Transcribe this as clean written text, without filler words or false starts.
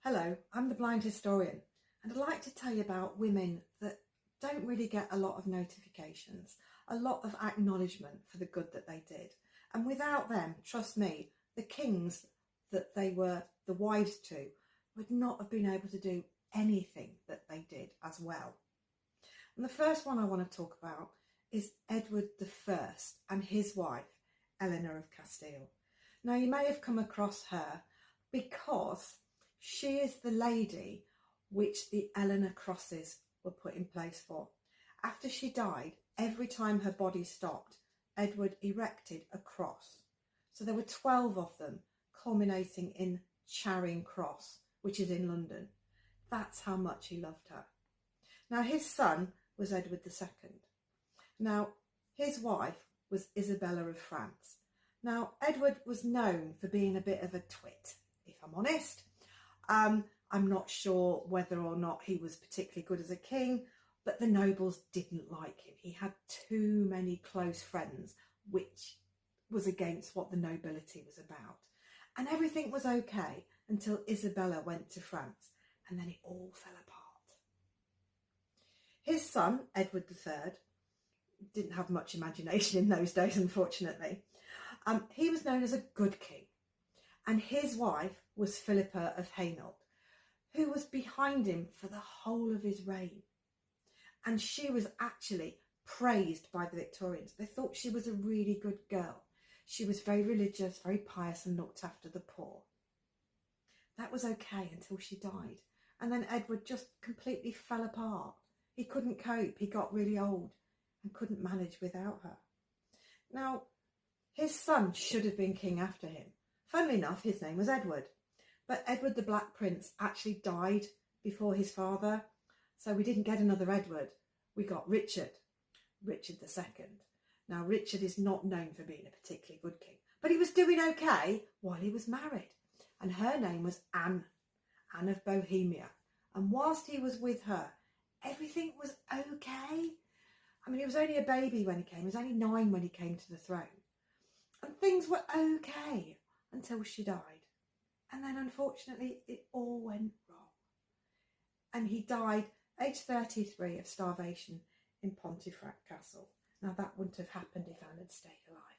Hello, I'm the Blind Historian, and I'd like to tell you about women that don't really get a lot of notifications, a lot of acknowledgement for the good that they did. And without them, trust me, the kings that they were the wives to would not have been able to do anything that they did as well. And the first one I want to talk about is Edward I and his wife, Eleanor of Castile. Now, you may have come across her because she is the lady which the Eleanor crosses were put in place for. After she died, every time her body stopped, Edward erected a cross. So there were 12 of them, culminating in Charing Cross, which is in London. That's how much he loved her. Now, his son was Edward II. Now, his wife was Isabella of France. Now, Edward was known for being a bit of a twit, if I'm honest. I'm not sure whether or not he was particularly good as a king, but the nobles didn't like him. He had too many close friends, which was against what the nobility was about. And everything was okay until Isabella went to France, and then it all fell apart. His son, Edward III, didn't have much imagination in those days, unfortunately. He was known as a good king, and his wife was Philippa of Hainault, who was behind him for the whole of his reign. And she was actually praised by the Victorians. They thought she was a really good girl. She was very religious, very pious, and looked after the poor. That was okay until she died. And then Edward just completely fell apart. He couldn't cope. He got really old and couldn't manage without her. Now, his son should have been king after him. Funnily enough, his name was Edward. But Edward the Black Prince actually died before his father. So we didn't get another Edward. We got Richard II. Now, Richard is not known for being a particularly good king, but he was doing okay while he was married. And her name was Anne of Bohemia. And whilst he was with her, everything was okay. I mean, he was only a baby when he came. He was only 9 when he came to the throne. And things were okay until she died. And then, unfortunately, it all went wrong. And he died aged 33 of starvation in Pontefract Castle. Now, that wouldn't have happened if Anne had stayed alive.